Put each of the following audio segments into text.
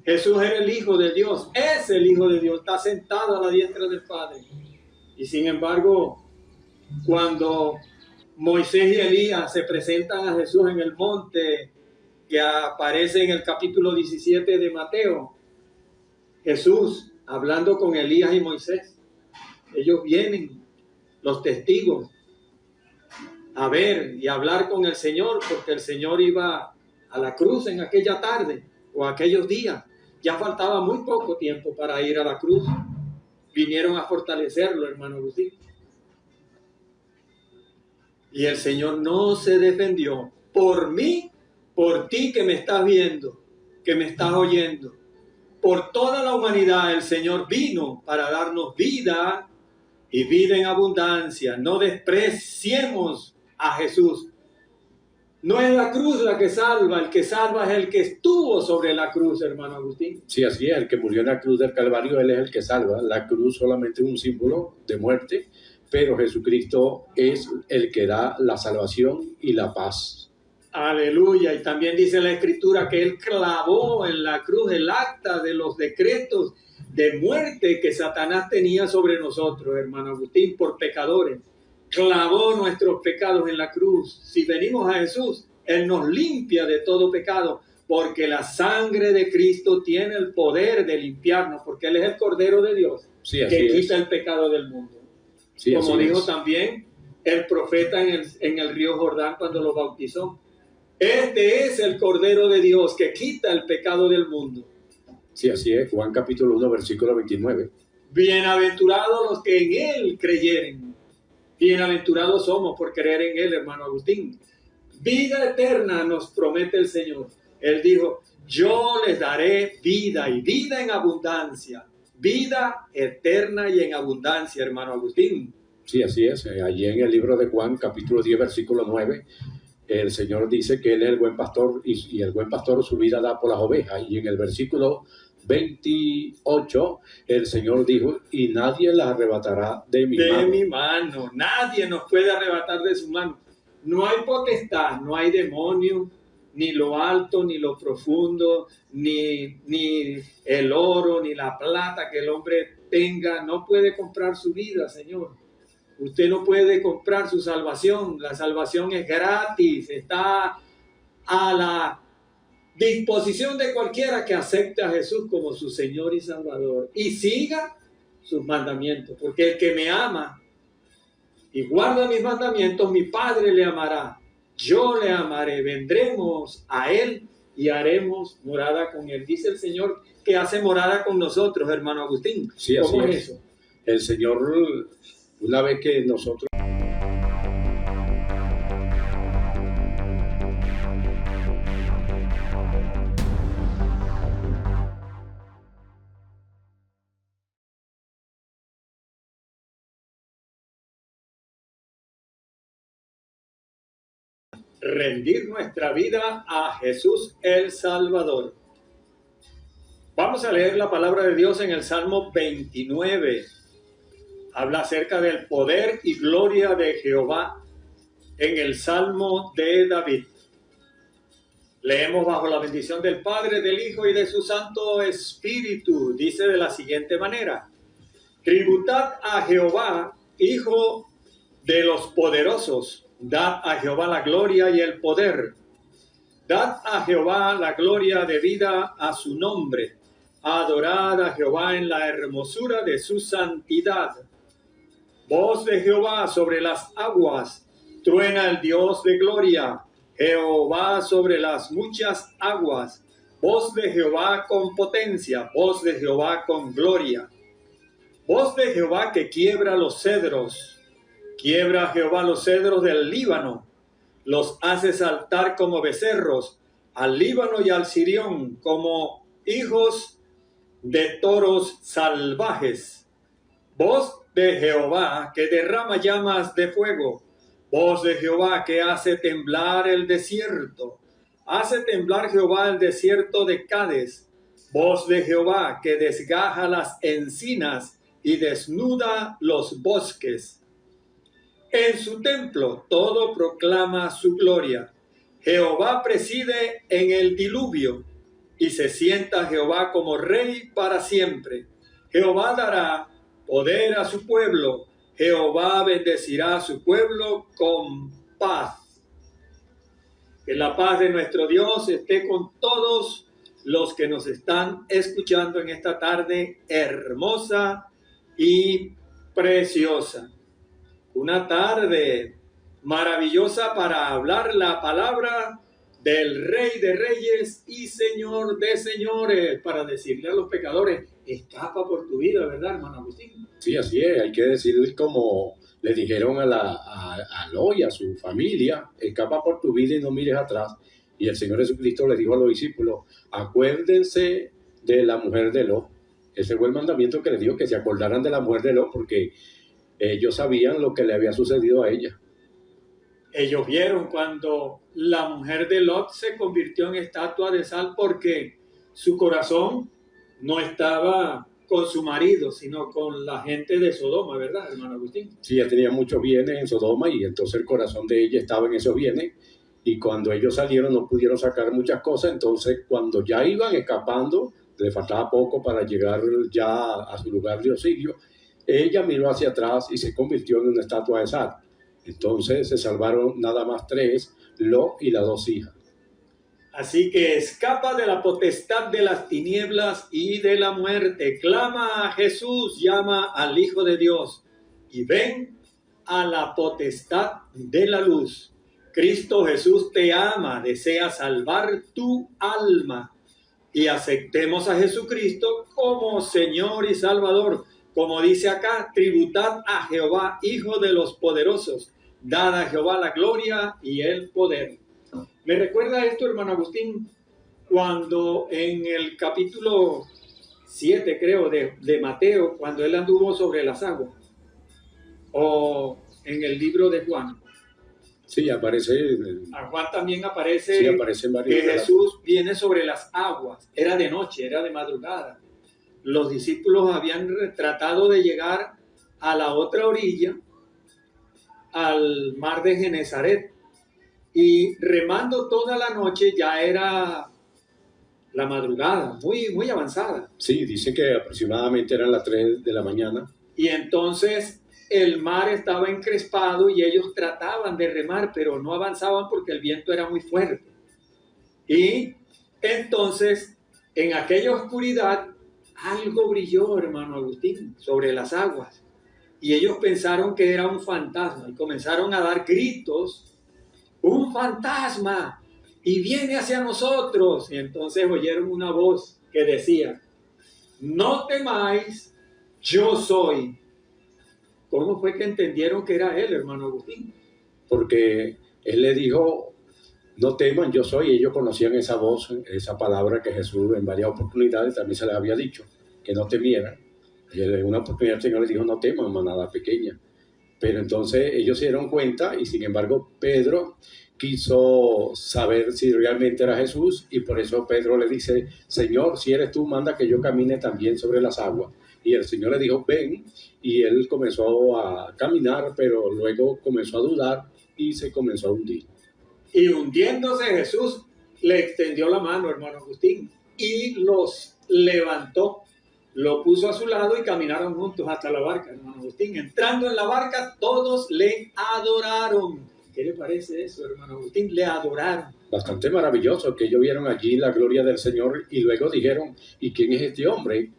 Jesús era el Hijo de Dios, es el Hijo de Dios, está sentado a la diestra del Padre. Y sin embargo, cuando Moisés y Elías se presentan a Jesús en el monte, que aparece en el capítulo 17 de Mateo, Jesús hablando con Elías y Moisés, ellos vienen, los testigos, a ver y hablar con el Señor, porque el Señor iba a la cruz en aquella tarde o aquellos días. Ya faltaba muy poco tiempo para ir a la cruz. Vinieron a fortalecerlo, hermano Agustín. Y el Señor no se defendió por mí, por ti que me estás viendo, que me estás oyendo. Por toda la humanidad el Señor vino para darnos vida y vida en abundancia. No despreciemos a Jesús. No es la cruz la que salva, el que salva es el que estuvo sobre la cruz, hermano Agustín. Sí, así es, el que murió en la cruz del Calvario, él es el que salva. La cruz solamente es un símbolo de muerte, pero Jesucristo es el que da la salvación y la paz. Aleluya. Y también dice la Escritura que Él clavó en la cruz el acta de los decretos de muerte que Satanás tenía sobre nosotros, hermano Agustín, por pecadores. Clavó nuestros pecados en la cruz. Si venimos a Jesús, Él nos limpia de todo pecado, porque la sangre de Cristo tiene el poder de limpiarnos, porque Él es el Cordero de Dios, sí, que quita el pecado del mundo. Sí, como dijo también el profeta en el río Jordán cuando lo bautizó. Este es el Cordero de Dios que quita el pecado del mundo. Sí, así es. Juan capítulo 1, versículo 29. Bienaventurados los que en Él creyeren. Bienaventurados somos por creer en Él, hermano Agustín. Vida eterna nos promete el Señor. Él dijo, yo les daré vida y vida en abundancia. Vida eterna y en abundancia, hermano Agustín. Sí, así es. Allí en el libro de Juan, capítulo 10, versículo 9, el Señor dice que Él es el buen pastor y el buen pastor su vida da por las ovejas. Y en el versículo 28, el Señor dijo, y nadie las arrebatará de mi mano. De mi mano. Nadie nos puede arrebatar de su mano. No hay potestad, no hay demonio, ni lo alto, ni lo profundo, ni el oro, ni la plata que el hombre tenga. No puede comprar su vida, Señor. Usted no puede comprar su salvación. La salvación es gratis. Está a la disposición de cualquiera que acepte a Jesús como su Señor y Salvador y siga sus mandamientos. Porque el que me ama y guarda mis mandamientos, mi Padre le amará. Yo le amaré, vendremos a Él y haremos morada con Él. Dice el Señor que hace morada con nosotros, hermano Agustín. Sí, ¿Cómo así es es eso? El Señor, una vez que nosotros... Rendir nuestra vida a Jesús el Salvador. Vamos a leer la palabra de Dios en el Salmo 29. Habla acerca del poder y gloria de Jehová en el Salmo de David. Leemos bajo la bendición del Padre, del Hijo y de su Santo Espíritu. Dice de la siguiente manera: tributad a Jehová, Hijo de los poderosos. Dad a Jehová la gloria y el poder. Dad a Jehová la gloria debida a su nombre. Adorad a Jehová en la hermosura de su santidad. Voz de Jehová sobre las aguas. Truena el Dios de gloria. Jehová sobre las muchas aguas. Voz de Jehová con potencia. Voz de Jehová con gloria. Voz de Jehová que quiebra los cedros. Quiebra Jehová los cedros del Líbano, los hace saltar como becerros, al Líbano y al Sirión, como hijos de toros salvajes. Voz de Jehová que derrama llamas de fuego, voz de Jehová que hace temblar el desierto. Hace temblar Jehová el desierto de Cades, voz de Jehová que desgaja las encinas y desnuda los bosques. En su templo todo proclama su gloria. Jehová preside en el diluvio. y se sienta Jehová como rey para siempre. Jehová dará poder a su pueblo. Jehová bendecirá a su pueblo con paz. Que la paz de nuestro Dios esté con todos los que nos están escuchando en esta tarde hermosa y preciosa. Una tarde maravillosa para hablar la palabra del Rey de Reyes y Señor de Señores, para decirle a los pecadores, escapa por tu vida, ¿verdad, hermano Agustín? Sí, así es, hay que decir como le dijeron a Lot y a su familia, escapa por tu vida y no mires atrás. Y el Señor Jesucristo le dijo a los discípulos, acuérdense de la mujer de Lot. Ese fue el mandamiento que les dijo, que se acordaran de la mujer de Lot, porque ellos sabían lo que le había sucedido a ella. Ellos vieron cuando la mujer de Lot se convirtió en estatua de sal porque su corazón no estaba con su marido, sino con la gente de Sodoma, ¿verdad, hermano Agustín? Sí, ella tenía muchos bienes en Sodoma y entonces el corazón de ella estaba en esos bienes, y cuando ellos salieron no pudieron sacar muchas cosas. Entonces cuando ya iban escapando, le faltaba poco para llegar ya a su lugar de auxilio, ella miró hacia atrás y se convirtió en una estatua de sal. Entonces se salvaron nada más 3, Lot y las 2 hijas. Así que escapa de la potestad de las tinieblas y de la muerte. Clama a Jesús, llama al Hijo de Dios y ven a la potestad de la luz. Cristo Jesús te ama, desea salvar tu alma. Y aceptemos a Jesucristo como Señor y Salvador. Como dice acá, tributad a Jehová, Hijo de los poderosos. Dad a Jehová la gloria y el poder. Me recuerda esto, hermano Agustín, cuando en el capítulo 7, creo, de Mateo, cuando él anduvo sobre las aguas, o en el libro de Juan. Sí, aparece. A Juan también aparece, sí, aparece que Jesús viene sobre las aguas. Era de noche, era de madrugada. Los discípulos habían tratado de llegar a la otra orilla, al mar de Genesaret. Y remando toda la noche, ya era la madrugada, muy avanzada. Sí, dice que aproximadamente eran las 3 de la mañana. Y entonces el mar estaba encrespado y ellos trataban de remar, pero no avanzaban porque el viento era muy fuerte. Y entonces, en aquella oscuridad, algo brilló, hermano Agustín, sobre las aguas. Y ellos pensaron que era un fantasma y comenzaron a dar gritos. ¡Un fantasma! Y viene hacia nosotros. Y entonces oyeron una voz que decía, no temáis, yo soy. ¿Cómo fue que entendieron que era él, hermano Agustín? Porque él le dijo, no teman, yo soy. Ellos conocían esa voz, esa palabra que Jesús en varias oportunidades también se les había dicho, que no temieran. Y en una oportunidad el Señor les dijo, no teman, manada pequeña. Pero entonces ellos se dieron cuenta y sin embargo Pedro quiso saber si realmente era Jesús, y por eso Pedro le dice, Señor, si eres tú, manda que yo camine también sobre las aguas. Y el Señor le dijo, ven, y él comenzó a caminar, pero luego comenzó a dudar y se comenzó a hundir. Y hundiéndose Jesús le extendió la mano, hermano Agustín, y los levantó. Lo puso a su lado y caminaron juntos hasta la barca, hermano Agustín. Entrando en la barca, todos le adoraron. ¿Qué le parece eso, hermano Agustín? Le adoraron. Bastante maravilloso que ellos vieron allí la gloria del Señor y luego dijeron, ¿y quién es este hombre?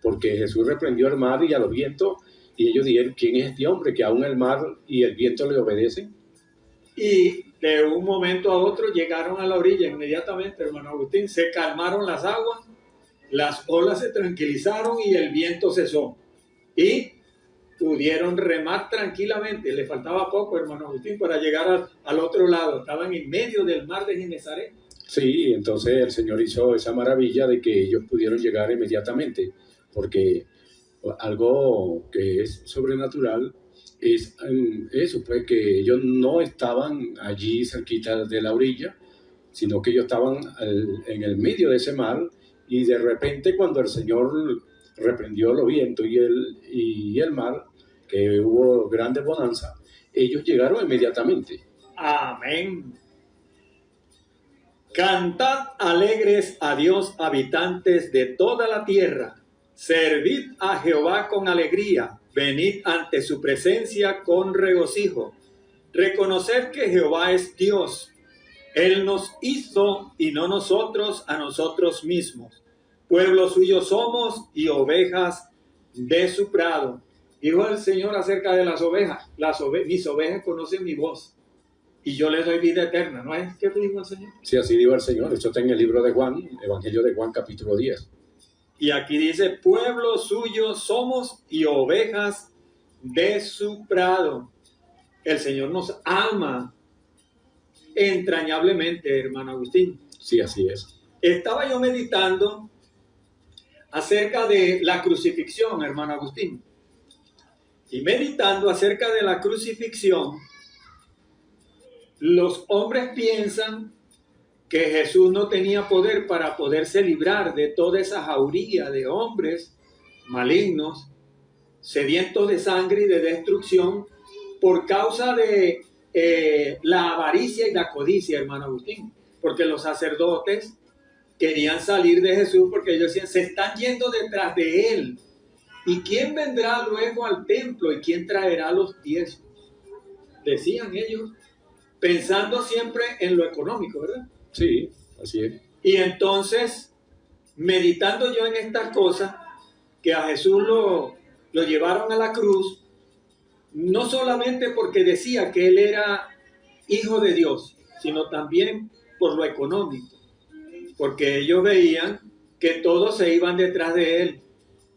Porque Jesús reprendió al mar y a los vientos, y ellos dijeron, ¿quién es este hombre que aún el mar y el viento le obedecen? Y de un momento a otro llegaron a la orilla inmediatamente, hermano Agustín. Se calmaron las aguas. Las olas se tranquilizaron y el viento cesó. Y pudieron remar tranquilamente. Le faltaba poco, hermano Agustín, para llegar al otro lado. Estaban en medio del mar de Genesaret. Sí, entonces el Señor hizo esa maravilla de que ellos pudieron llegar inmediatamente. Porque algo que es sobrenatural es eso, pues que ellos no estaban allí cerquita de la orilla, sino que ellos estaban en el medio de ese mar. Y de repente cuando el Señor reprendió los vientos y el mar, que hubo grande bonanza, ellos llegaron inmediatamente. Amén. Cantad alegres a Dios, habitantes de toda la tierra. Servid a Jehová con alegría. Venid ante su presencia con regocijo. Reconoced que Jehová es Dios. Él nos hizo y no nosotros a nosotros mismos. Pueblo suyo somos y ovejas de su prado. Dijo el Señor acerca de las ovejas. Mis ovejas conocen mi voz y yo les doy vida eterna. ¿No es que dijo el Señor? Sí, así dijo el Señor. Esto está en el libro de Juan, Evangelio de Juan, capítulo 10. Y aquí dice, pueblo suyo somos y ovejas de su prado. El Señor nos ama entrañablemente, hermano Agustín. Sí, así es. Estaba yo meditando acerca de la crucifixión, hermano Agustín. Y meditando acerca de la crucifixión, los hombres piensan que Jesús no tenía poder para poderse librar de toda esa jauría de hombres malignos, sedientos de sangre y de destrucción, por causa de la avaricia y la codicia, hermano Agustín. Porque los sacerdotes querían salir de Jesús porque ellos decían, se están yendo detrás de él. ¿Y quién vendrá luego al templo? ¿Y quién traerá los diezmos? Decían ellos, pensando siempre en lo económico, ¿verdad? Sí, así es. Y entonces, meditando yo en estas cosas, que a Jesús lo llevaron a la cruz, no solamente porque decía que él era hijo de Dios, sino también por lo económico, porque ellos veían que todos se iban detrás de él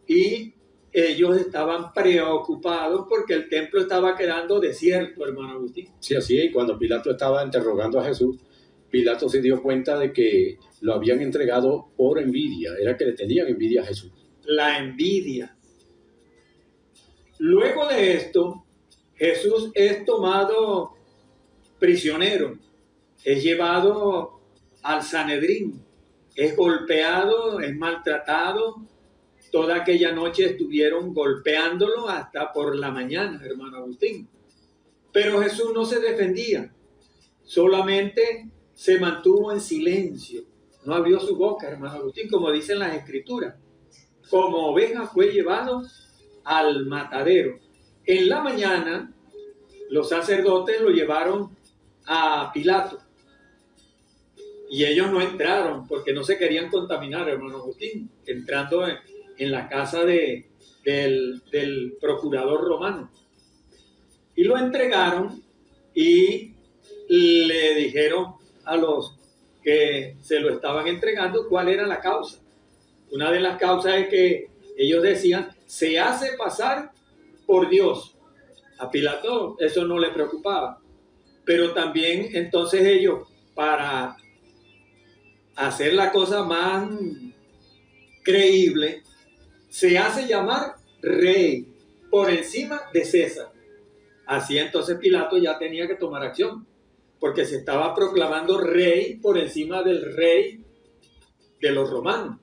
y ellos estaban preocupados porque el templo estaba quedando desierto, hermano Agustín. Sí, así es. Y cuando Pilato estaba interrogando a Jesús, Pilato se dio cuenta de que lo habían entregado por envidia, era que le tenían envidia a Jesús. La envidia. Luego de esto, Jesús es tomado prisionero, es llevado al Sanedrín, es golpeado, es maltratado. Toda aquella noche estuvieron golpeándolo hasta por la mañana, hermano Agustín. Pero Jesús no se defendía, solamente se mantuvo en silencio, no abrió su boca, hermano Agustín, como dicen las Escrituras. Como oveja fue llevado al matadero. En la mañana, los sacerdotes lo llevaron a Pilato. Y ellos no entraron porque no se querían contaminar, hermano Agustín, entrando en la casa del procurador romano. Y lo entregaron y le dijeron a los que se lo estaban entregando cuál era la causa. Una de las causas es que ellos decían, se hace pasar por Dios. A Pilato eso no le preocupaba. Pero también entonces ellos, para hacer la cosa más creíble, se hace llamar rey por encima de César. Así entonces Pilato ya tenía que tomar acción, porque se estaba proclamando rey por encima del rey de los romanos,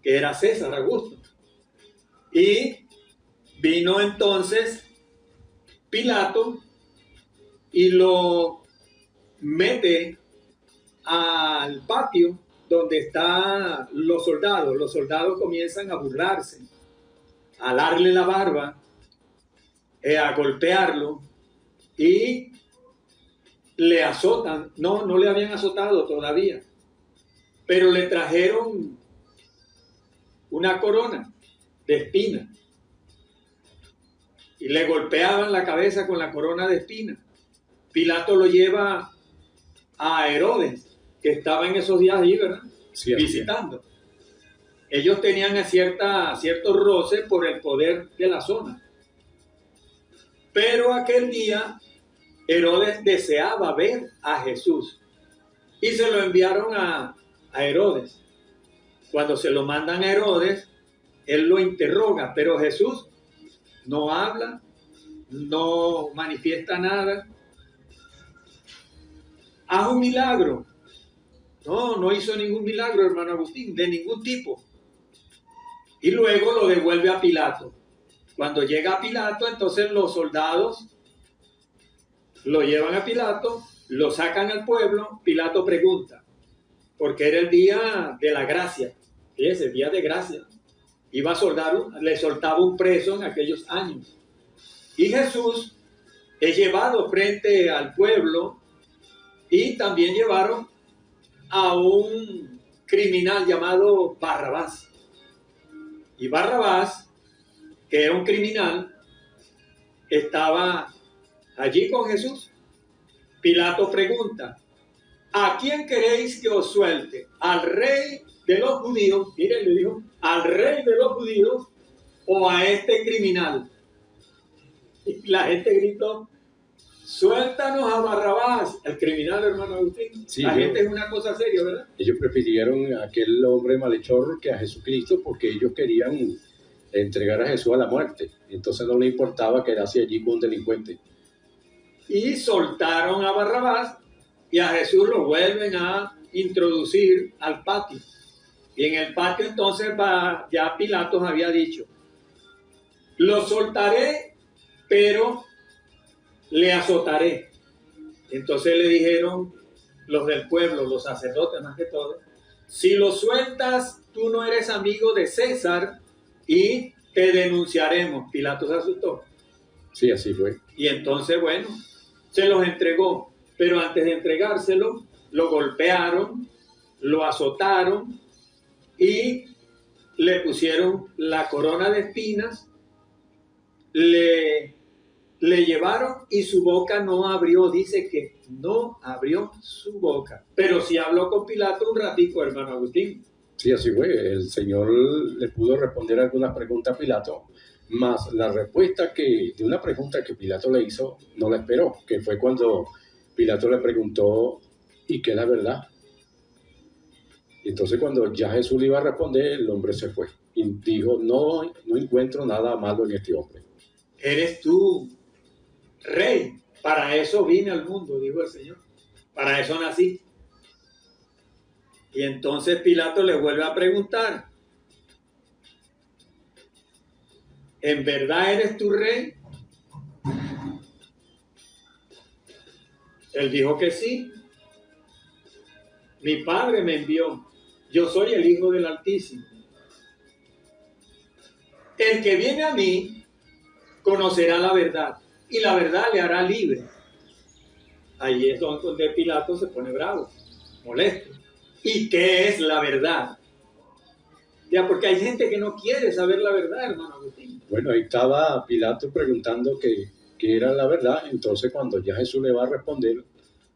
que era César Augusto. Y vino entonces Pilato y lo mete al patio donde están los soldados. Los soldados comienzan a burlarse, a darle la barba, a golpearlo y le azotan. No le habían azotado todavía, pero le trajeron una corona de espinas y le golpeaban la cabeza con la corona de espinas. Pilato lo lleva a Herodes, que estaba en esos días allí, ¿verdad? Sí, visitando. Ellos tenían cierto roce por el poder de la zona. Pero aquel día Herodes deseaba ver a Jesús y se lo enviaron a Herodes. Cuando se lo mandan a Herodes, él lo interroga, pero Jesús no habla, no manifiesta nada. Haz un milagro. No hizo ningún milagro, hermano Agustín, de ningún tipo. Y luego lo devuelve a Pilato. Cuando llega a Pilato, entonces los soldados lo llevan a Pilato, lo sacan al pueblo. Pilato pregunta, porque era el día de la gracia, fíjese, el día de gracia. Iba a le soltaba un preso en aquellos años. Y Jesús es llevado frente al pueblo y también llevaron a un criminal llamado Barrabás. Y Barrabás, que era un criminal, estaba allí con Jesús. Pilato pregunta: ¿a quién queréis que os suelte? ¿Al rey de los judíos? Miren, le dijo, ¿al rey de los judíos o a este criminal? Y la gente gritó: suéltanos a Barrabás, el criminal, hermano Agustín. Sí, la gente es una cosa seria, ¿verdad? Ellos prefirieron a aquel hombre malhechor que a Jesucristo, porque ellos querían entregar a Jesús a la muerte. Entonces no le importaba quedarse allí con un delincuente. Y soltaron a Barrabás y a Jesús lo vuelven a introducir al patio. Y en el patio entonces ya Pilatos había dicho: lo soltaré, pero le azotaré. Entonces le dijeron los del pueblo, los sacerdotes más que todo: si lo sueltas, tú no eres amigo de César y te denunciaremos. Pilato se asustó. Sí, así fue. Y entonces, bueno, se los entregó, pero antes de entregárselo, lo golpearon, lo azotaron y le pusieron la corona de espinas, le llevaron y su boca no abrió. Dice que no abrió su boca, pero sí habló con Pilato un ratico, hermano Agustín. Sí, así fue. El Señor le pudo responder algunas preguntas a Pilato, más la respuesta de una pregunta que Pilato le hizo, no la esperó, que fue cuando Pilato le preguntó: ¿y qué es la verdad? Entonces cuando ya Jesús le iba a responder, el hombre se fue y dijo: no encuentro nada malo en este hombre. Eres tú, rey. Para eso vine al mundo, dijo el Señor. Para eso nací. Y entonces Pilato le vuelve a preguntar: ¿en verdad eres tu rey? Él dijo que sí. Mi padre me envió. Yo soy el Hijo del Altísimo. El que viene a mí conocerá la verdad, y la verdad le hará libre. Ahí es donde Pilato se pone bravo, molesto. ¿Y qué es la verdad? Ya, porque hay gente que no quiere saber la verdad, hermano Agustín. Bueno, ahí estaba Pilato preguntando qué era la verdad. Entonces cuando ya Jesús le va a responder,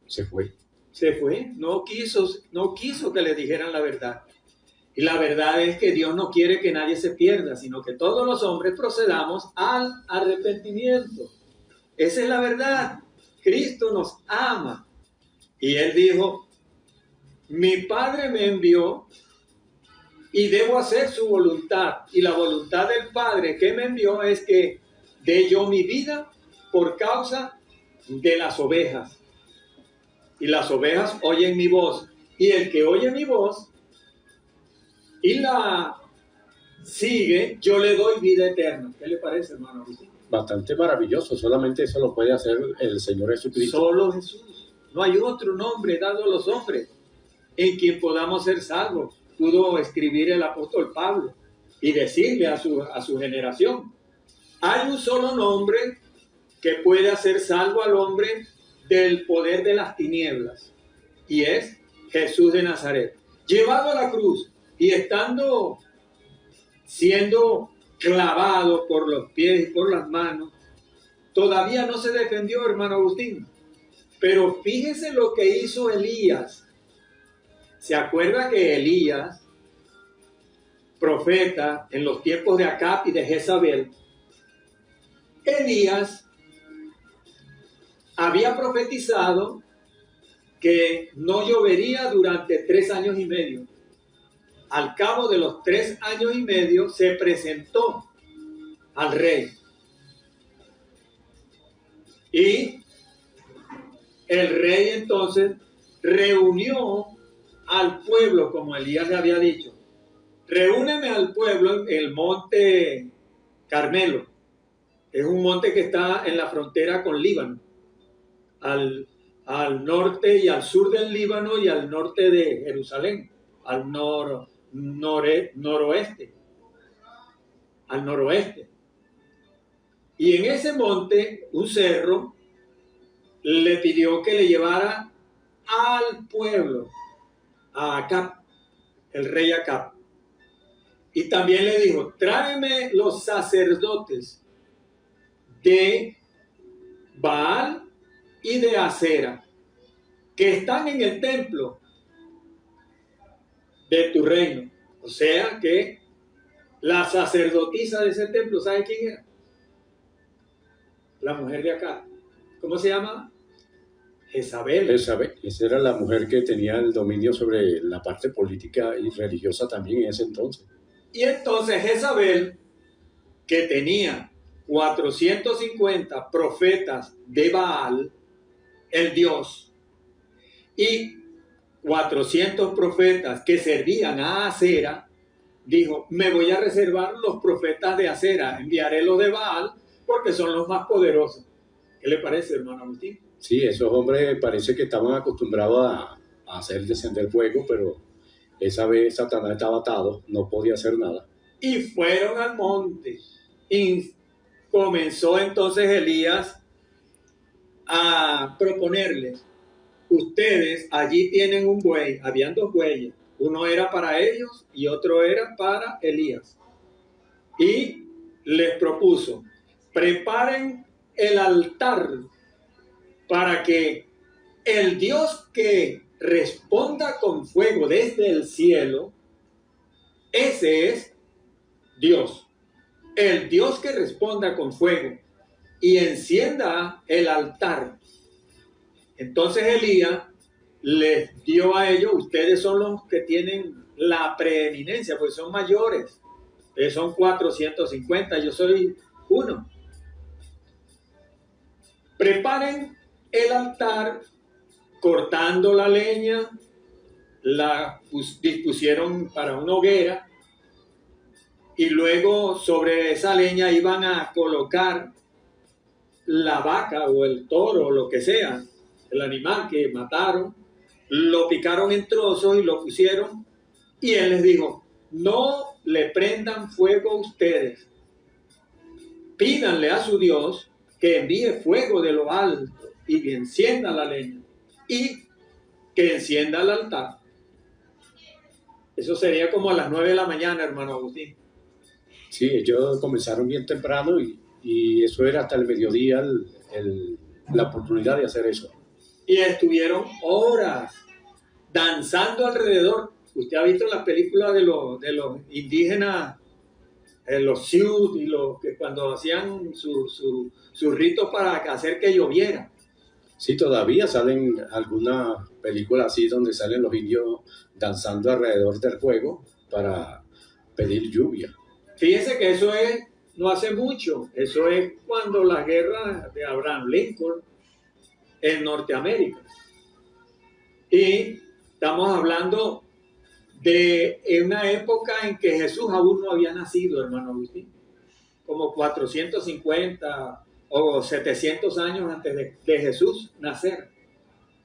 se fue. Se fue, no quiso que le dijeran la verdad. Y la verdad es que Dios no quiere que nadie se pierda, sino que todos los hombres procedamos al arrepentimiento. Esa es la verdad. Cristo nos ama. Y Él dijo: mi Padre me envió y debo hacer su voluntad. Y la voluntad del Padre que me envió es que dé yo mi vida por causa de las ovejas. Y las ovejas oyen mi voz. Y el que oye mi voz y la sigue, yo le doy vida eterna. ¿Qué le parece, hermano? Bastante maravilloso. Solamente eso lo puede hacer el Señor Jesucristo. Solo Jesús. No hay otro nombre dado a los hombres en quien podamos ser salvos. Pudo escribir el apóstol Pablo y decirle a su generación: hay un solo nombre que puede hacer salvo al hombre del poder de las tinieblas, y es Jesús de Nazaret, llevado a la cruz y siendo clavado por los pies y por las manos. Todavía no se defendió, hermano Agustín, pero fíjese lo que hizo Elías. ¿Se acuerda que Elías, profeta en los tiempos de Acab y de Jezabel, Elías había profetizado que no llovería durante 3 años y medio? Al cabo de los 3 años y medio se presentó al rey. Y el rey entonces reunió al pueblo, como Elías le había dicho: reúneme al pueblo en el monte Carmelo. Es un monte que está en la frontera con Líbano, al al norte y al sur del Líbano y al norte de Jerusalén, al noroeste, al noroeste. Y en ese monte, un cerro, le pidió que le llevara al pueblo, a Acab, el rey Acab. Y también le dijo, tráeme los sacerdotes de Baal y de Acera, que están en el templo de tu reino. O sea que la sacerdotisa de ese templo, ¿sabe quién era? La mujer de acá. ¿Cómo se llama? Jezabel. Jezabel. Esa era la mujer que tenía el dominio sobre la parte política y religiosa también en ese entonces. Y entonces Jezabel, que tenía 450 profetas de Baal, el dios, y 400 profetas que servían a Acera, dijo, me voy a reservar los profetas de Acera, enviaré los de Baal porque son los más poderosos. ¿Qué le parece, hermano Agustín? Sí, esos hombres parece que estaban acostumbrados a hacer descender fuego, pero esa vez Satanás estaba atado, no podía hacer nada. Y fueron al monte. Y comenzó entonces Elías a proponerles, ustedes allí tienen un buey, habían dos bueyes, uno era para ellos y otro era para Elías. Y les propuso, preparen el altar para que el Dios que responda con fuego desde el cielo, ese es Dios. El Dios que responda con fuego y encienda el altar. Entonces Elías les dio a ellos, ustedes son los que tienen la preeminencia, pues son mayores. Ustedes son 450, yo soy uno. Preparen el altar cortando la leña, la dispusieron para una hoguera y luego sobre esa leña iban a colocar la vaca o el toro o lo que sea, el animal que mataron, lo picaron en trozos y lo pusieron y él les dijo, no le prendan fuego a ustedes, pídanle a su Dios que envíe fuego de lo alto y que encienda la leña y que encienda el altar. Eso sería como a las 9 de la mañana, hermano Agustín. Sí, ellos comenzaron bien temprano y eso era hasta el mediodía la oportunidad de hacer eso. Y estuvieron horas danzando alrededor. Usted ha visto las películas de los indígenas, los Sioux, y los que cuando hacían sus ritos para hacer que lloviera. Sí, todavía salen algunas películas así donde salen los indios danzando alrededor del fuego para pedir lluvia. Fíjense que eso es, no hace mucho, eso es cuando la guerra de Abraham Lincoln en Norteamérica. Y estamos hablando de una época en que Jesús aún no había nacido, hermano Agustín, como 450 o 700 años antes de Jesús nacer.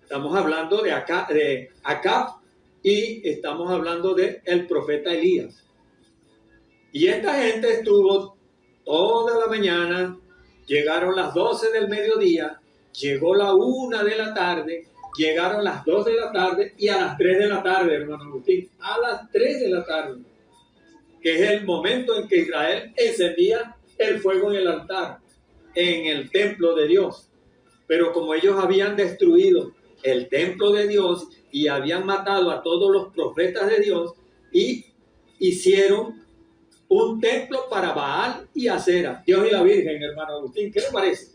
Estamos hablando de Acab y estamos hablando del profeta Elías. Y esta gente estuvo toda la mañana, llegaron las 12 del mediodía, llegó la 1 de la tarde, llegaron las 2 de la tarde y a las 3 de la tarde, hermano Agustín, a las 3 de la tarde, que es el momento en que Israel encendía el fuego en el altar, en el templo de Dios. Pero como ellos habían destruido el templo de Dios y habían matado a todos los profetas de Dios y hicieron un templo para Baal y Acera, Dios y la Virgen, hermano Agustín, ¿qué le parece?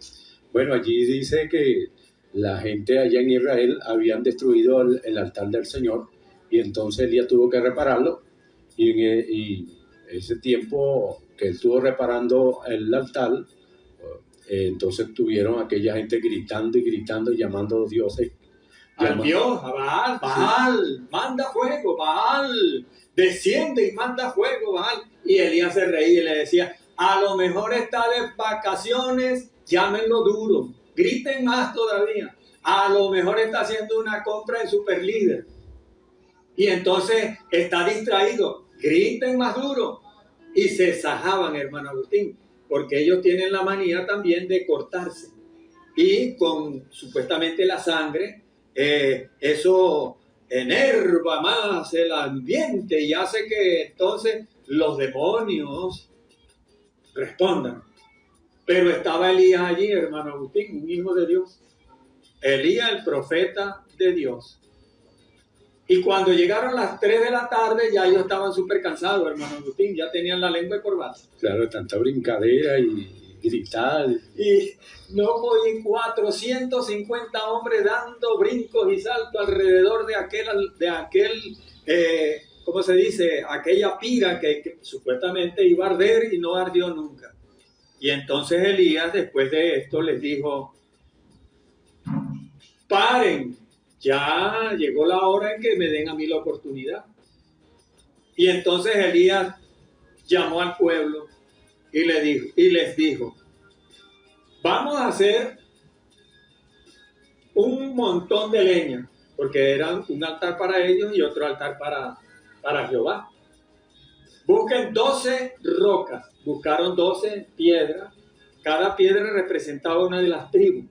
Bueno, allí dice que la gente allá en Israel habían destruido el altar del Señor y entonces Elías tuvo que repararlo y ese tiempo que él estuvo reparando el altar, entonces tuvieron aquella gente gritando y gritando, llamando a dioses. Al Dios, a Baal, Baal, sí. Manda fuego, Baal, desciende y manda fuego, Baal. Y Elías se reía y le decía, a lo mejor está de vacaciones, llámenlo duro, griten más todavía. A lo mejor está haciendo una compra en Superlíder. Y entonces está distraído. Griten más duro. Y se sajaban, hermano Agustín, porque ellos tienen la manía también de cortarse. Y con supuestamente la sangre, eso enerva más el ambiente y hace que entonces los demonios respondan. Pero estaba Elías allí, hermano Agustín, un hijo de Dios. Elías, el profeta de Dios. Y cuando llegaron las 3 de la tarde, ya ellos estaban súper cansados, hermano Agustín, ya tenían la lengua de corbata. Claro, tanta brincadera y gritar. Y no podían 450 hombres dando brincos y saltos alrededor de aquel ¿cómo se dice? Aquella pira que supuestamente iba a arder y no ardió nunca. Y entonces Elías, después de esto, les dijo, paren, ya llegó la hora en que me den a mí la oportunidad. Y entonces Elías llamó al pueblo y les dijo, vamos a hacer un montón de leña, porque era un altar para ellos y otro altar para Jehová. Busquen 12 rocas, buscaron 12 piedras, cada piedra representaba una de las tribus,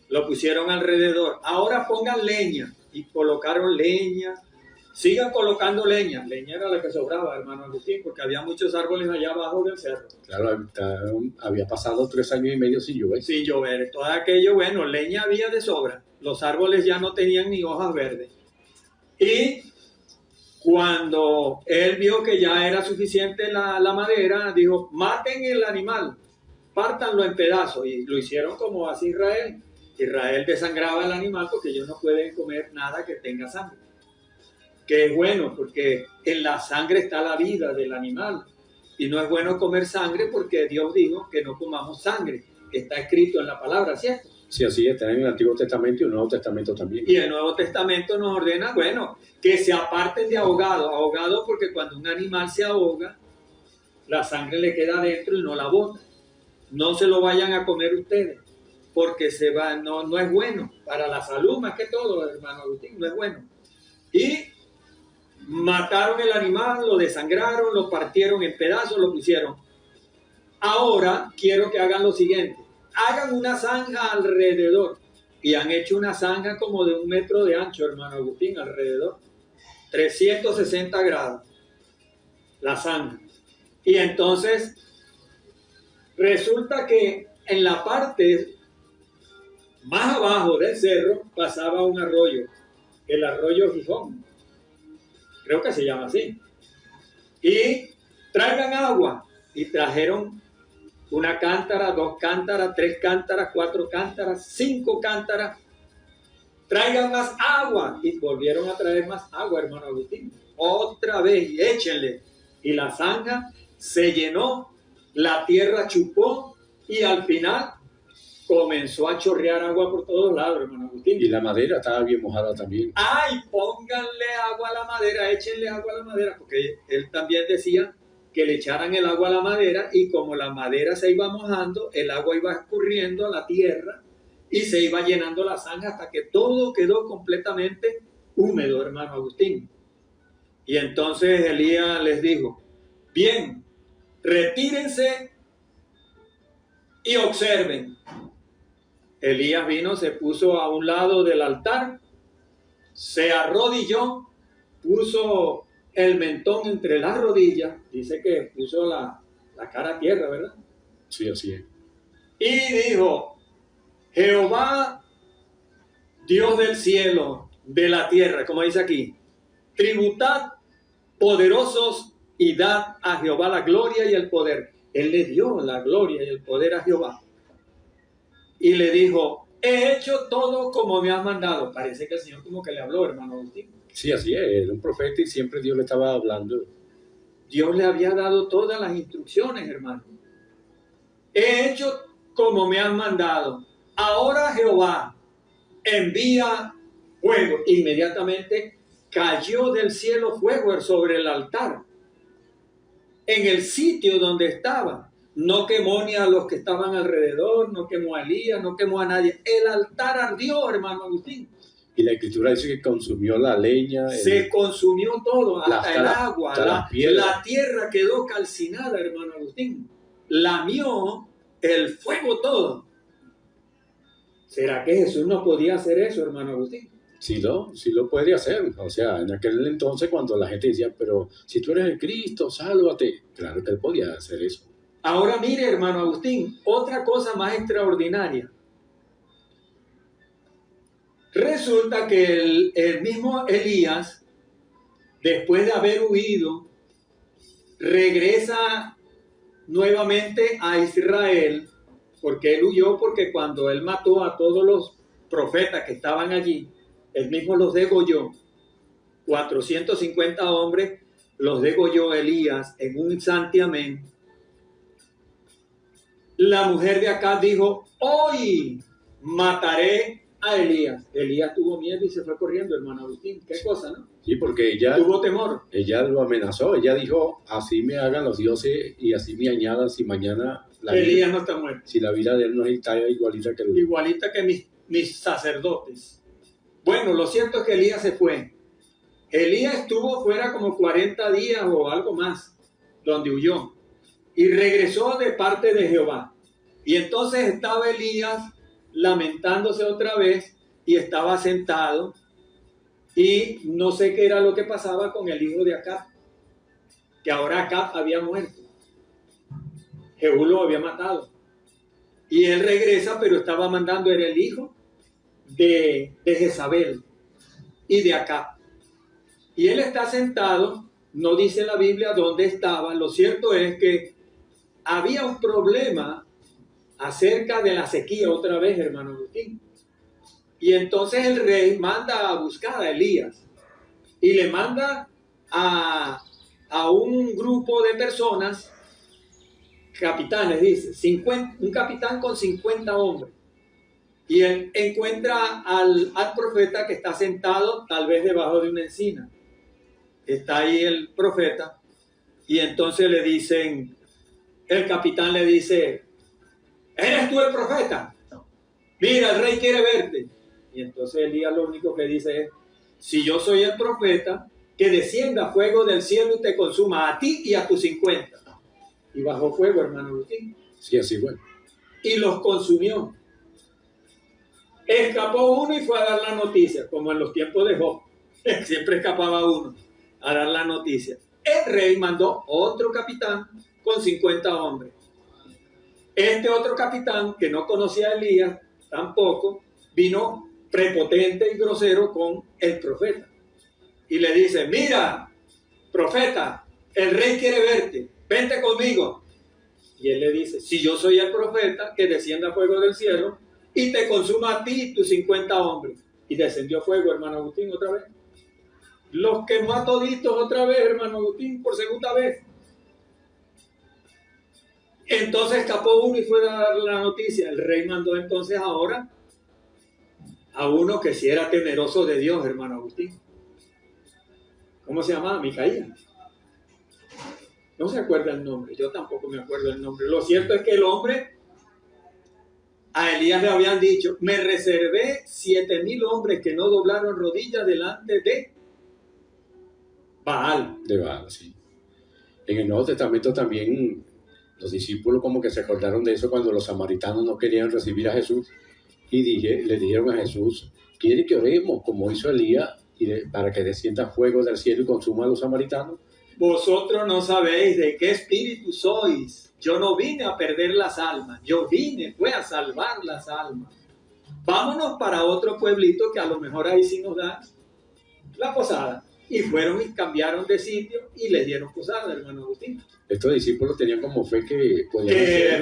lo pusieron alrededor. Ahora pongan leña, y colocaron leña, sigan colocando leña. Leña era la que sobraba, hermano Agustín, porque había muchos árboles allá abajo del cerro. Claro, había pasado 3 años y medio sin llover. Sin llover, todo aquello, bueno, leña había de sobra, los árboles ya no tenían ni hojas verdes. Y cuando él vio que ya era suficiente la madera, dijo, maten el animal, pártanlo en pedazos. Y lo hicieron como hace Israel. Israel desangraba el animal porque ellos no pueden comer nada que tenga sangre. Que es bueno porque en la sangre está la vida del animal. Y no es bueno comer sangre porque Dios dijo que no comamos sangre, que está escrito en la palabra, ¿cierto? Sí, así está en el Antiguo Testamento y el Nuevo Testamento también. Y el Nuevo Testamento nos ordena, bueno, que se aparten de ahogado. Ahogado porque cuando un animal se ahoga, la sangre le queda adentro y no la bota. No se lo vayan a comer ustedes, porque no es bueno para la salud, más que todo, hermano Agustín, no es bueno. Y mataron el animal, lo desangraron, lo partieron en pedazos, lo pusieron. Ahora quiero que hagan lo siguiente. Hagan una zanja alrededor. Y han hecho una zanja como de 1 metro de ancho, hermano Agustín, alrededor. 360 grados. La zanja. Y entonces, resulta que en la parte más abajo del cerro pasaba un arroyo. El arroyo Gijón. Creo que se llama así. Y traigan agua. Y trajeron 1 cántara, 2 cántaras, 3 cántaras, 4 cántaras, 5 cántaras. Traigan más agua. Y volvieron a traer más agua, hermano Agustín. Otra vez, y échenle. Y la zanja se llenó, la tierra chupó, y al final comenzó a chorrear agua por todos lados, hermano Agustín. Y la madera estaba bien mojada también. ¡Ay, pónganle agua a la madera, échenle agua a la madera! Porque él también decía que le echaran el agua a la madera, y como la madera se iba mojando, el agua iba escurriendo a la tierra y se iba llenando la zanja hasta que todo quedó completamente húmedo, hermano Agustín. Y entonces Elías les dijo, bien, retírense y observen. Elías vino, se puso a un lado del altar, se arrodilló, puso el mentón entre las rodillas, dice que puso la cara a tierra, ¿verdad? Sí, así es. Y dijo, Jehová, Dios del cielo, de la tierra, como dice aquí, tributad poderosos y dad a Jehová la gloria y el poder. Él le dio la gloria y el poder a Jehová. Y le dijo, he hecho todo como me has mandado. Parece que el Señor como que le habló, hermano Agustín. Sí, así es. Era un profeta y siempre Dios le estaba hablando. Dios le había dado todas las instrucciones, hermano. He hecho como me has mandado. Ahora Jehová envía fuego. Inmediatamente cayó del cielo fuego sobre el altar, en el sitio donde estaba. No quemó ni a los que estaban alrededor, no quemó a Elías, no quemó a nadie. El altar ardió, hermano Agustín. Y la escritura dice que consumió la leña. Se consumió todo, hasta el agua, la tierra quedó calcinada, hermano Agustín. Lamió el fuego todo. ¿Será que Jesús no podía hacer eso, hermano Agustín? Sí lo puede hacer. O sea, en aquel entonces cuando la gente decía, pero si tú eres el Cristo, sálvate. Claro que él podía hacer eso. Ahora mire, hermano Agustín, otra cosa más extraordinaria. Resulta que el mismo Elías, después de haber huido, regresa nuevamente a Israel, porque él huyó, porque cuando él mató a todos los profetas que estaban allí, él mismo los degolló. 450 hombres los degolló Elías en un santiamén. La mujer de acá dijo, hoy mataré a Elías. Elías tuvo miedo y se fue corriendo, hermano Agustín. Qué cosa, ¿no? Sí, porque ella tuvo temor. Ella lo amenazó. Ella dijo, así me hagan los dioses y así me añadan si mañana... Elías no está muerto. Si la vida de él no está igualita que... Igualita que mis sacerdotes. Bueno, lo cierto es que Elías se fue. Elías estuvo fuera como 40 días o algo más, donde huyó. Y regresó de parte de Jehová. Y entonces estaba Elías lamentándose otra vez y estaba sentado y no sé qué era lo que pasaba con el hijo de Acab, que ahora Acab había muerto. Jehú lo había matado. Y él regresa, pero estaba mandando, era el hijo de Jezabel y de Acab. Y él está sentado, no dice la Biblia dónde estaba. Lo cierto es que había un problema acerca de la sequía otra vez, hermano Agustín. Y entonces el rey manda a buscar a Elías y le manda a un grupo de personas, capitanes, dice, un capitán con 50 hombres. Y él encuentra al profeta que está sentado tal vez debajo de una encina. Está ahí el profeta y entonces le dicen, el capitán le dice, ¿eres tú el profeta? Mira, el rey quiere verte. Y entonces Elías lo único que dice es, si yo soy el profeta, que descienda fuego del cielo y te consuma a ti y a tus 50. Y bajó fuego, hermano Agustín. Sí, así fue. Y los consumió. Escapó uno y fue a dar la noticia, como en los tiempos de Job. Siempre escapaba uno a dar la noticia. El rey mandó otro capitán con 50 hombres. Este otro capitán, que no conocía a Elías tampoco, vino prepotente y grosero con el profeta. Y le dice, mira, profeta, el rey quiere verte, vente conmigo. Y él le dice, si yo soy el profeta, que descienda fuego del cielo y te consuma a ti y tus 50 hombres. Y descendió fuego, hermano Agustín, otra vez. Los quemó a toditos otra vez, hermano Agustín, por segunda vez. Entonces escapó uno y fue a dar la noticia. El rey mandó entonces ahora a uno que sí era temeroso de Dios, hermano Agustín. ¿Cómo se llamaba? Micaías. No se acuerda el nombre, yo tampoco me acuerdo el nombre. Lo cierto es que el hombre, a Elías le habían dicho, me reservé 7,000 hombres que no doblaron rodillas delante de Baal. De Baal, sí. En el Nuevo Testamento también los discípulos como que se acordaron de eso cuando los samaritanos no querían recibir a Jesús y le dijeron a Jesús, ¿quiere que oremos como hizo Elías para que descienda fuego del cielo y consuma a los samaritanos? Vosotros no sabéis de qué espíritu sois. Yo no vine a perder las almas, yo fue a salvar las almas. Vámonos para otro pueblito que a lo mejor ahí sí nos da la posada. Y fueron y cambiaron de sitio y les dieron posada, hermano Agustín. Estos discípulos tenían como fe que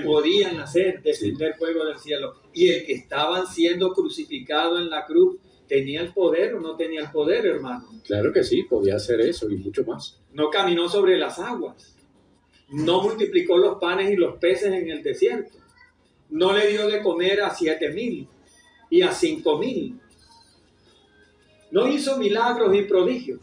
podían hacer descender fuego del cielo. Y el que estaban siendo crucificado en la cruz, ¿tenía el poder o no tenía el poder, hermano? Claro que sí, podía hacer eso y mucho más. No caminó sobre las aguas. No multiplicó los panes y los peces en el desierto. No le dio de comer a 7,000 y a 5,000. No hizo milagros y prodigios.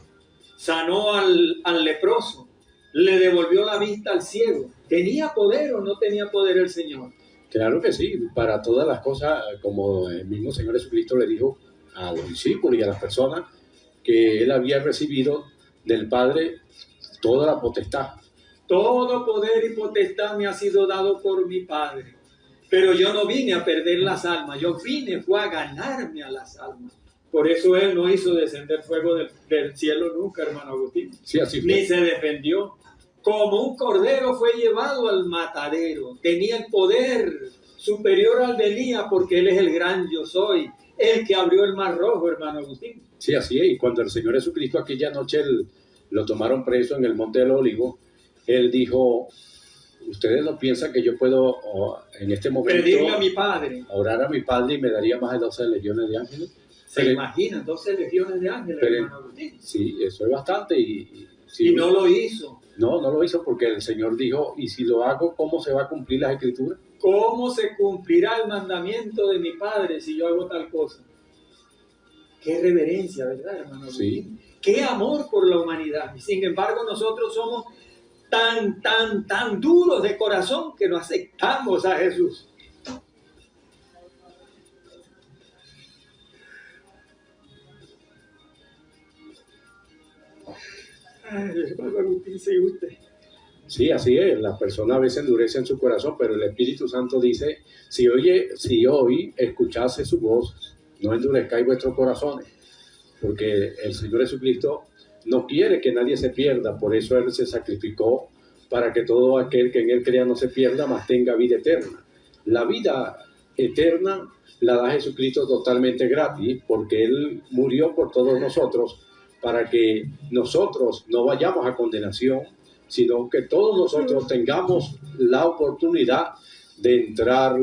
Sanó al leproso. Le devolvió la vista al ciego. ¿Tenía poder o no tenía poder el Señor? Claro que sí, para todas las cosas, como el mismo Señor Jesucristo le dijo a los discípulos y a las personas que él había recibido del Padre toda la potestad. Todo poder y potestad me ha sido dado por mi Padre. Pero yo no vine a perder las almas, yo fue a ganarme a las almas. Por eso Él no hizo descender fuego del cielo nunca, hermano Agustín. Sí, así fue. Ni se defendió. Como un cordero fue llevado al matadero. Tenía el poder superior al de Elías porque Él es el gran yo soy. El que abrió el mar rojo, hermano Agustín. Sí, así es. Y cuando el Señor Jesucristo aquella noche lo tomaron preso en el Monte del Olivo, Él dijo, ustedes no piensan que yo puedo en este momento pedirle a mi Padre, orar a mi Padre y me daría más de 12 legiones de ángeles. ¿Se imaginan? 12 legiones de ángeles, hermano Agustín. Sí, eso es bastante. Y no lo hizo. No lo hizo porque el Señor dijo, y si lo hago, ¿cómo se va a cumplir las Escrituras? ¿Cómo se cumplirá el mandamiento de mi Padre si yo hago tal cosa? Qué reverencia, ¿verdad, hermano Agustín? Sí. Qué amor por la humanidad. Y sin embargo, nosotros somos tan duros de corazón que no aceptamos a Jesús. Ay, hermano Agustín, sí, usted. Sí, así es. Las personas a veces endurecen su corazón, pero el Espíritu Santo dice, si hoy escuchase su voz, no endurezcáis vuestros corazones, porque el Señor Jesucristo no quiere que nadie se pierda, por eso Él se sacrificó para que todo aquel que en Él crea no se pierda, mas tenga vida eterna. La vida eterna la da Jesucristo totalmente gratis, porque Él murió por todos nosotros, para que nosotros no vayamos a condenación, sino que todos nosotros tengamos la oportunidad de entrar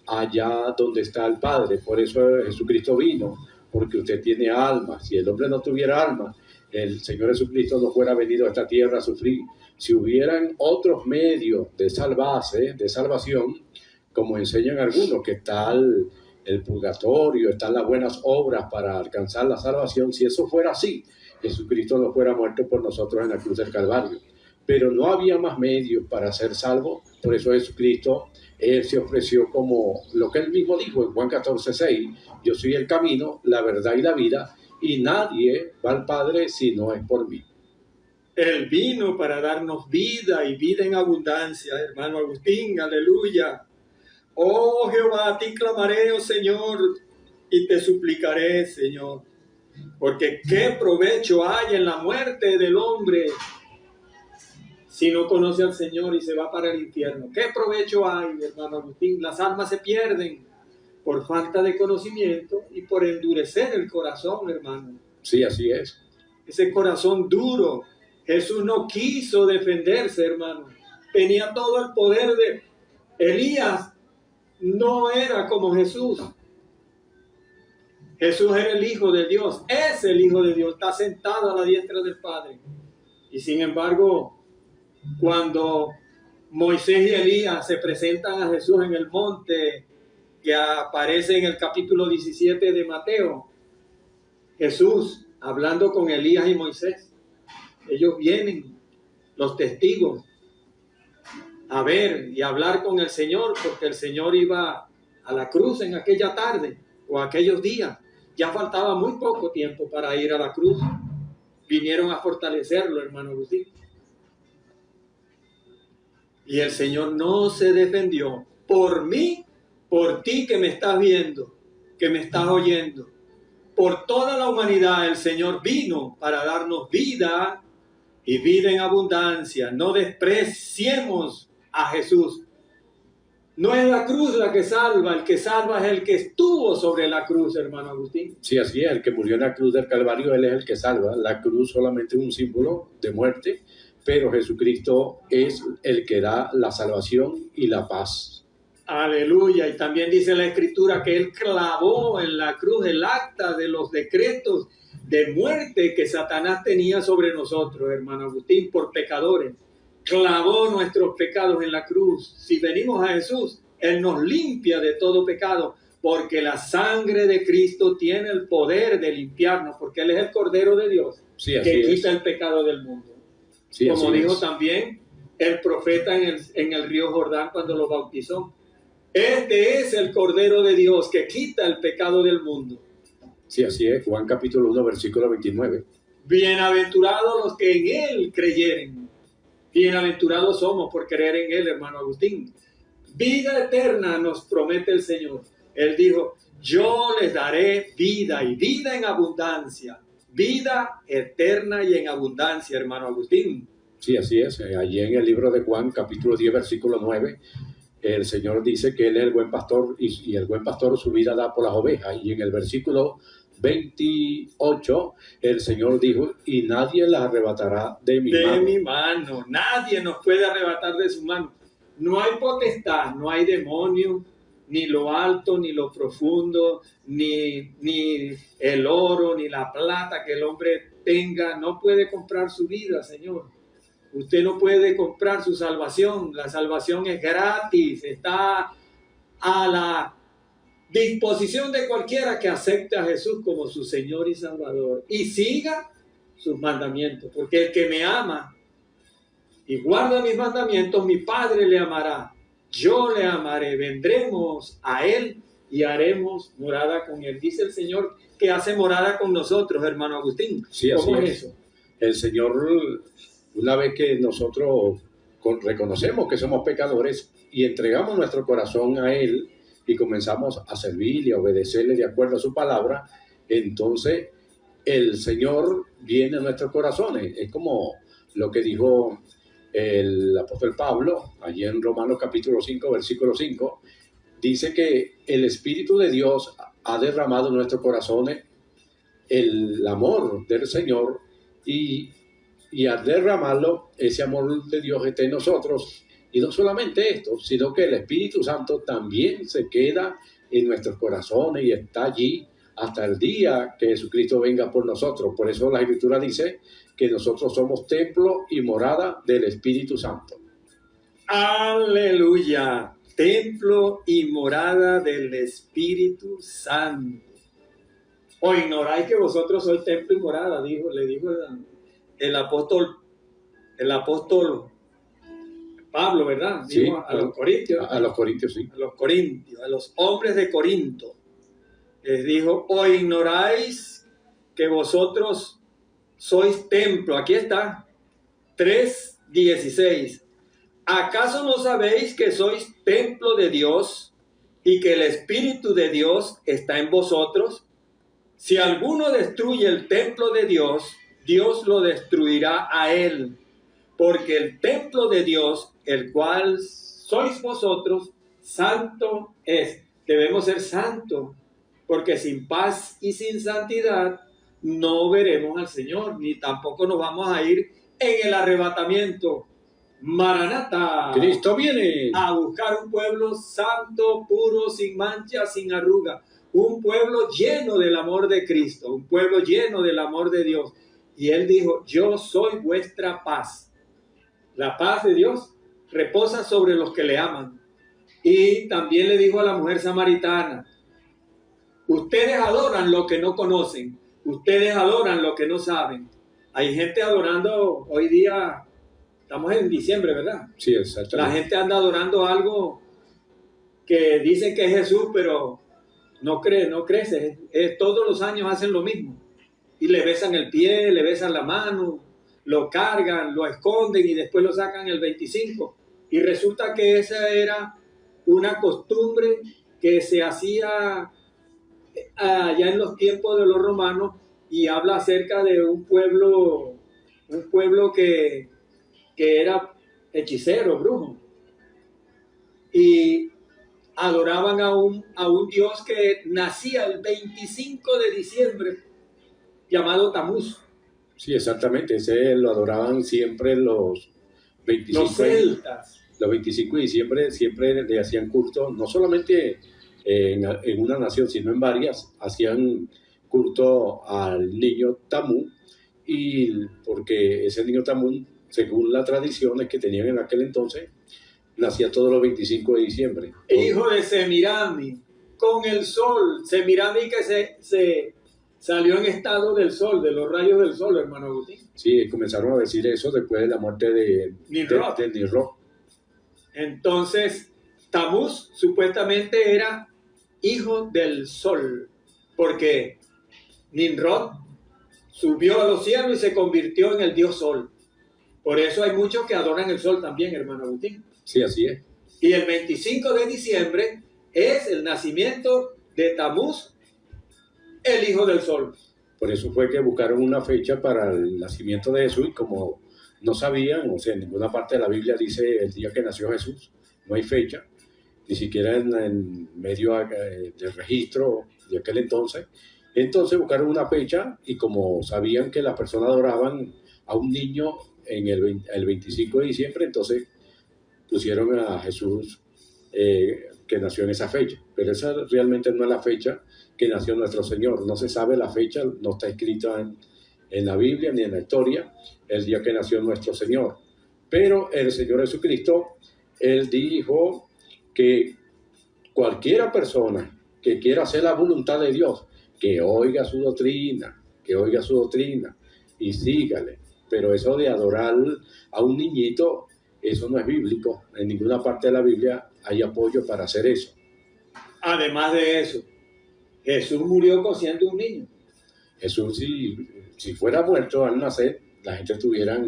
allá donde está el Padre. Por eso Jesucristo vino, porque usted tiene alma. Si el hombre no tuviera alma, el Señor Jesucristo no fuera venido a esta tierra a sufrir. Si hubieran otros medios de salvarse, de salvación, como enseñan algunos, que está el purgatorio, están las buenas obras para alcanzar la salvación, si eso fuera así, Jesucristo no fuera muerto por nosotros en la cruz del Calvario. Pero no había más medios para ser salvo, por eso Jesucristo, Él se ofreció como lo que Él mismo dijo en Juan 14:6, yo soy el camino, la verdad y la vida, y nadie va al Padre si no es por mí. Él vino para darnos vida y vida en abundancia, hermano Agustín, aleluya. Oh Jehová, a ti clamaré, oh Señor, y te suplicaré, Señor, porque qué provecho hay en la muerte del hombre si no conoce al Señor y se va para el infierno. ¿Qué provecho hay, hermano Agustín? Las almas se pierden por falta de conocimiento y por endurecer el corazón, hermano. Sí, así es. Ese corazón duro. Jesús no quiso defenderse, hermano. Tenía todo el poder de Elías. No era como Jesús. Jesús era el Hijo de Dios. Es el Hijo de Dios. Está sentado a la diestra del Padre. Y sin embargo, cuando Moisés y Elías se presentan a Jesús en el monte que aparece en el capítulo 17 de Mateo, Jesús hablando con Elías y Moisés, ellos vienen, los testigos, a ver y hablar con el Señor, porque el Señor iba a la cruz en aquella tarde o aquellos días. Ya faltaba muy poco tiempo para ir a la cruz. Vinieron a fortalecerlo, hermano Agustín. Y el Señor no se defendió por mí, por ti que me estás viendo, que me estás oyendo. Por toda la humanidad el Señor vino para darnos vida y vida en abundancia. No despreciemos a Jesús. No es la cruz la que salva, el que salva es el que estuvo sobre la cruz, hermano Agustín. Sí, así es, el que murió en la cruz del Calvario, Él es el que salva. La cruz solamente es un símbolo de muerte, pero Jesucristo es el que da la salvación y la paz. Aleluya. Y también dice la Escritura que Él clavó en la cruz el acta de los decretos de muerte que Satanás tenía sobre nosotros, hermano Agustín, por pecadores. Clavó nuestros pecados en la cruz. Si venimos a Jesús, Él nos limpia de todo pecado, porque la sangre de Cristo tiene el poder de limpiarnos, porque Él es el Cordero de Dios, sí, que quita el pecado del mundo. Sí, como dijo también el profeta en el río Jordán cuando lo bautizó. Este es el Cordero de Dios que quita el pecado del mundo. Sí, así es. Juan capítulo 1, versículo 29. Bienaventurados los que en Él creyeren. Bienaventurados somos por creer en Él, hermano Agustín. Vida eterna nos promete el Señor. Él dijo, yo les daré vida y vida en abundancia. Vida eterna y en abundancia, hermano Agustín. Sí, así es. Allí en el libro de Juan, capítulo 10, versículo 9, el Señor dice que Él es el buen pastor y el buen pastor su vida da por las ovejas. Y en el versículo 28, el Señor dijo, y nadie las arrebatará de mi mano. De mi mano. Nadie nos puede arrebatar de su mano. No hay potestad, no hay demonio, ni lo alto, ni lo profundo, ni el oro, ni la plata que el hombre tenga. No puede comprar su vida, Señor. Usted no puede comprar su salvación. La salvación es gratis. Está a la disposición de cualquiera que acepte a Jesús como su Señor y Salvador y siga sus mandamientos. Porque el que me ama y guarda mis mandamientos, mi Padre le amará. Yo le amaré. Vendremos a Él y haremos morada con Él. Dice el Señor que hace morada con nosotros, hermano Agustín. Sí, ¿Cómo así es es. eso? El Señor, una vez que nosotros reconocemos que somos pecadores y entregamos nuestro corazón a Él y comenzamos a servirle y a obedecerle de acuerdo a su palabra, entonces el Señor viene a nuestros corazones. Es como lo que dijo el apóstol Pablo, allí en Romanos capítulo 5, versículo 5, dice que el Espíritu de Dios ha derramado en nuestros corazones el amor del Señor y al derramarlo, ese amor de Dios está en nosotros. Y no solamente esto, sino que el Espíritu Santo también se queda en nuestros corazones y está allí hasta el día que Jesucristo venga por nosotros. Por eso la Escritura dice que nosotros somos templo y morada del Espíritu Santo. Aleluya. Templo y morada del Espíritu Santo. ¿O ignoráis que vosotros sois templo y morada? Le dijo el apóstol Pablo, ¿verdad? Sí, dijo a los corintios. A los corintios, sí. A los corintios, a los hombres de Corinto. Les dijo, ¿o ignoráis que vosotros sois templo? Aquí está, 3:16. ¿Acaso no sabéis que sois templo de Dios y que el Espíritu de Dios está en vosotros? Si alguno destruye el templo de Dios, Dios lo destruirá a él, porque el templo de Dios, el cual sois vosotros, santo es. Debemos ser santos, porque sin paz y sin santidad no veremos al Señor, ni tampoco nos vamos a ir en el arrebatamiento. Maranata. Cristo viene a buscar un pueblo santo, puro, sin mancha, sin arruga. Un pueblo lleno del amor de Cristo, un pueblo lleno del amor de Dios. Y Él dijo, yo soy vuestra paz. La paz de Dios reposa sobre los que le aman. Y también le dijo a la mujer samaritana, ustedes adoran lo que no conocen, ustedes adoran lo que no saben. Hay gente adorando hoy día, estamos en diciembre, ¿verdad? Sí, exactamente. La gente anda adorando algo que dicen que es Jesús, pero no crece. Todos los años hacen lo mismo. Y le besan el pie, le besan la mano, lo cargan, lo esconden y después lo sacan el 25. Y resulta que esa era una costumbre que se hacía allá en los tiempos de los romanos y habla acerca de un pueblo que era hechicero, brujo. Y adoraban a un Dios que nacía el 25 de diciembre, llamado Tamuz. Sí, exactamente. Ese lo adoraban siempre los 25. Los celtas. Los 25 de diciembre siempre le hacían culto, no solamente en una nación, sino en varias, hacían culto al niño Tamuz, y porque ese niño Tamuz, según las tradiciones que tenían en aquel entonces, nacía todos los 25 de diciembre. Hijo de Semirami, con el sol, Semirami que salió en estado del sol, de los rayos del sol, hermano Agustín. Sí, comenzaron a decir eso después de la muerte de Nimrod. de Nimrod. Entonces, Tamuz supuestamente era hijo del sol, porque Nimrod subió a los cielos y se convirtió en el dios sol. Por eso hay muchos que adoran el sol también, hermano Agustín. Sí, así es. Y el 25 de diciembre es el nacimiento de Tamuz, el hijo del sol. Por eso fue que buscaron una fecha para el nacimiento de Jesús y como no sabían, o sea, en ninguna parte de la Biblia dice el día que nació Jesús, no hay fecha, ni siquiera en medio del registro de aquel entonces. Entonces buscaron una fecha y como sabían que las personas adoraban a un niño en el 25 de diciembre, entonces pusieron a Jesús que nació en esa fecha. Pero esa realmente no es la fecha que nació nuestro Señor. No se sabe la fecha, no está escrita en la Biblia ni en la historia el día que nació nuestro Señor. Pero el Señor Jesucristo, Él dijo que cualquiera persona que quiera hacer la voluntad de Dios, que oiga su doctrina y sígale. Pero eso de adorar a un niñito, eso no es bíblico. En ninguna parte de la Biblia hay apoyo para hacer eso. Además de eso, Jesús murió siendo un niño. Jesús, si fuera muerto al nacer, la gente estuviera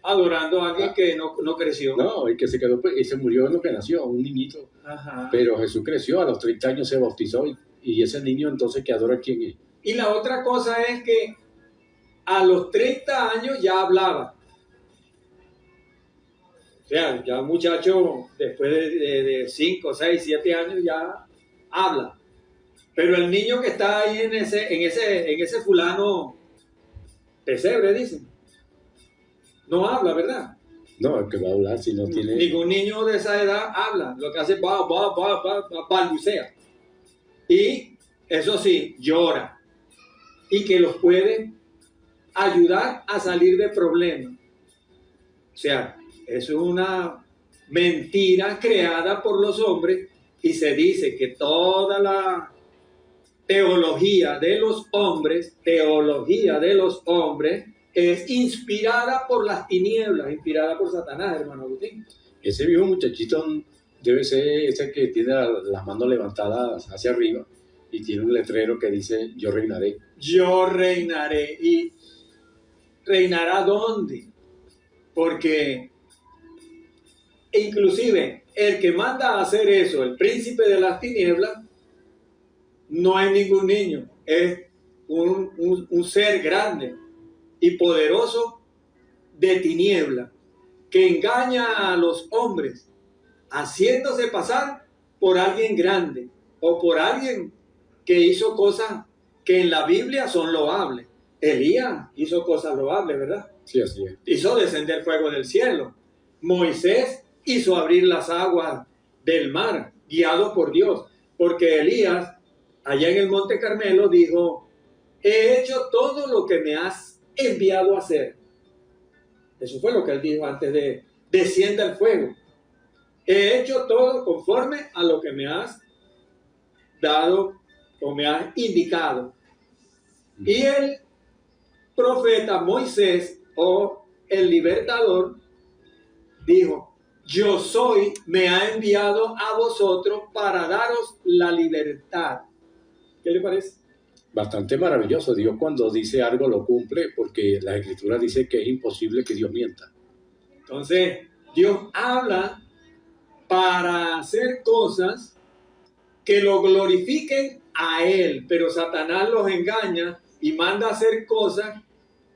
adorando a alguien que no creció. No, y que se quedó y se murió en lo que nació, un niñito. Ajá. Pero Jesús creció, a los 30 años se bautizó y ese niño entonces que adora, ¿quién es? Y la otra cosa es que a los 30 años ya hablaba. O sea, ya un muchacho después de 5, 6, 7 años ya habla. Pero el niño que está ahí en ese fulano pesebre, dicen, no habla, ¿verdad? No, el que va a hablar si no tiene... Ningún niño de esa edad habla. Lo que hace es balbucea. Y eso sí, llora. Y que los puede ayudar a salir de problemas. O sea, eso es una mentira creada por los hombres y se dice que toda la teología de los hombres es inspirada por las tinieblas, inspirada por Satanás, hermano Agustín. Ese viejo muchachito debe ser ese que tiene las manos levantadas hacia arriba y tiene un letrero que dice yo reinaré. Yo reinaré. ¿Y reinará dónde? Porque inclusive el que manda a hacer eso, el príncipe de las tinieblas, no es ningún niño, es un ser grande y poderoso de tiniebla que engaña a los hombres haciéndose pasar por alguien grande o por alguien que hizo cosas que en la Biblia son loables. Elías hizo cosas loables, ¿verdad? Sí, así es. Hizo descender fuego del cielo. Moisés hizo abrir las aguas del mar, guiado por Dios, porque Elías, allá en el Monte Carmelo, dijo, he hecho todo lo que me has enviado a hacer. Eso fue lo que él dijo antes de descienda el fuego. He hecho todo conforme a lo que me has dado o me has indicado. Y el profeta Moisés, o el libertador, dijo, yo soy, me ha enviado a vosotros para daros la libertad. ¿Qué le parece? Bastante maravilloso. Dios cuando dice algo lo cumple, porque la Escritura dice que es imposible que Dios mienta. Entonces, Dios habla para hacer cosas que lo glorifiquen a Él, pero Satanás los engaña y manda a hacer cosas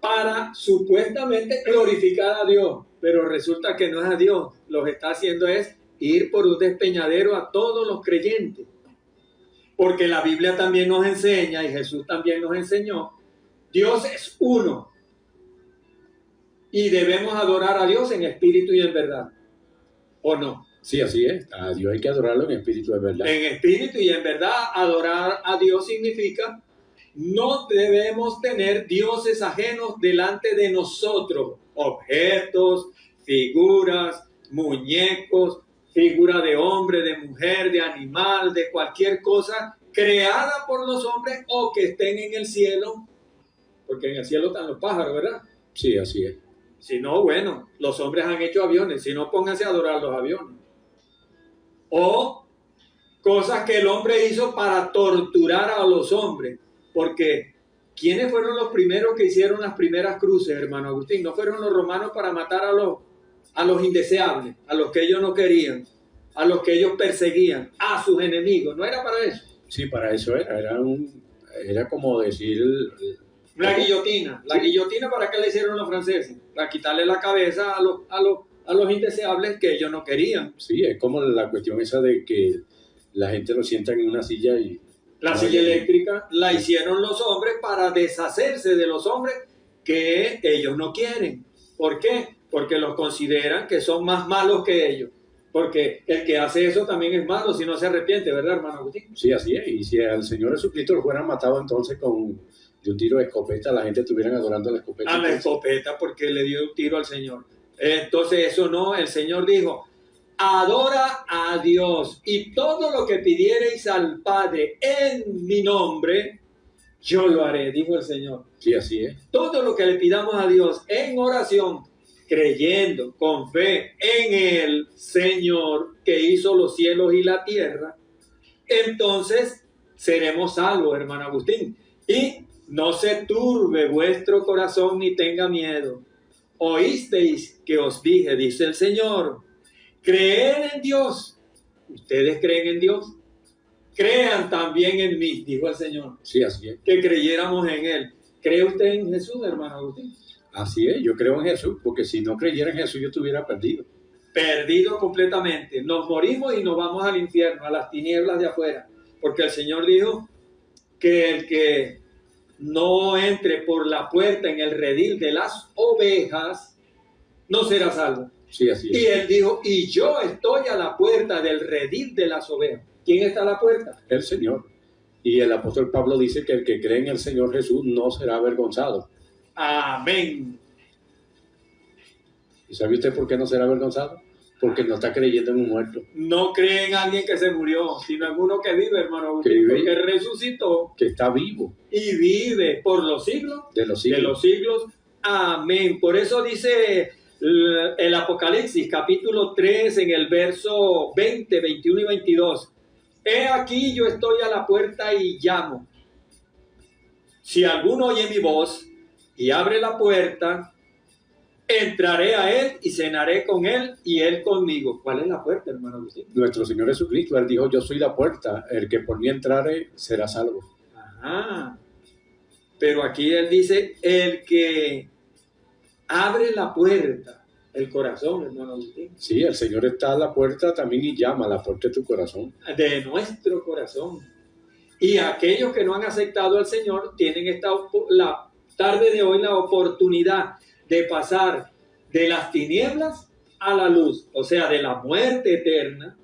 para supuestamente glorificar a Dios, pero resulta que no es a Dios. Lo que está haciendo es ir por un despeñadero a todos los creyentes. Porque la Biblia también nos enseña, y Jesús también nos enseñó, Dios es uno. Y debemos adorar a Dios en espíritu y en verdad. ¿O no? Sí, así es. A Dios hay que adorarlo en espíritu y en verdad. En espíritu y en verdad, adorar a Dios significa no debemos tener dioses ajenos delante de nosotros. Objetos, figuras, muñecos, figura de hombre, de mujer, de animal, de cualquier cosa creada por los hombres o que estén en el cielo, porque en el cielo están los pájaros, ¿verdad? Sí, así es. Si no, bueno, los hombres han hecho aviones, si no, pónganse a adorar los aviones. O cosas que el hombre hizo para torturar a los hombres, porque ¿quiénes fueron los primeros que hicieron las primeras cruces, hermano Agustín? ¿No fueron los romanos para matar a los indeseables, a los que ellos no querían, a los que ellos perseguían, a sus enemigos? ¿No era para eso? Sí, para eso era como decir... La guillotina. La guillotina, ¿para qué le hicieron los franceses? Para quitarle la cabeza a los indeseables que ellos no querían. Sí, es como la cuestión esa de que la gente lo sientan en una silla y... La silla eléctrica la hicieron los hombres para deshacerse de los hombres que ellos no quieren. ¿Por qué? Porque los consideran que son más malos que ellos. Porque el que hace eso también es malo si no se arrepiente, ¿verdad, hermano Agustín? Sí, así es. Y si al Señor Jesucristo lo hubieran matado entonces de un tiro de escopeta, la gente estuviera adorando la escopeta. A la escopeta, porque le dio un tiro al Señor. Entonces eso no, el Señor dijo, adora a Dios y todo lo que pidiereis al Padre en mi nombre, yo lo haré, dijo el Señor. Sí, así es. Todo lo que le pidamos a Dios en oración, creyendo con fe en el Señor que hizo los cielos y la tierra, entonces seremos salvos, hermano Agustín. Y no se turbe vuestro corazón ni tenga miedo. Oísteis que os dije, dice el Señor, creer en Dios. ¿Ustedes creen en Dios? Crean también en mí, dijo el Señor. Sí, así es. Que creyéramos en Él. ¿Cree usted en Jesús, hermano Agustín? Así es, yo creo en Jesús, porque si no creyera en Jesús yo estuviera perdido. Perdido completamente. Nos morimos y nos vamos al infierno, a las tinieblas de afuera. Porque el Señor dijo que el que no entre por la puerta en el redil de las ovejas no será salvo. Sí, así es. Y Él dijo, y yo estoy a la puerta del redil de las ovejas. ¿Quién está a la puerta? El Señor. Y el apóstol Pablo dice que el que cree en el Señor Jesús no será avergonzado. Amén. ¿Y sabe usted por qué no será avergonzado? Porque no está creyendo en un muerto. No cree en alguien que se murió, sino en uno que vive, hermano, que vive, que resucitó, que está vivo y vive por los siglos de los siglos. De los siglos. Amén. Por eso dice el Apocalipsis, capítulo 3, en el verso 20, 21 y 22. He aquí yo estoy a la puerta y llamo. Si alguno oye mi voz y abre la puerta, entraré a él y cenaré con él y él conmigo. ¿Cuál es la puerta, hermano Agustín? Nuestro Señor Jesucristo, Él dijo, yo soy la puerta, el que por mí entrare será salvo. Ajá. Pero aquí Él dice, el que abre la puerta, el corazón, hermano Agustín. Sí, el Señor está a la puerta también y llama a la puerta de tu corazón. De nuestro corazón. Y aquellos que no han aceptado al Señor tienen la tarde de hoy la oportunidad de pasar de las tinieblas a la luz, o sea, de la muerte eterna,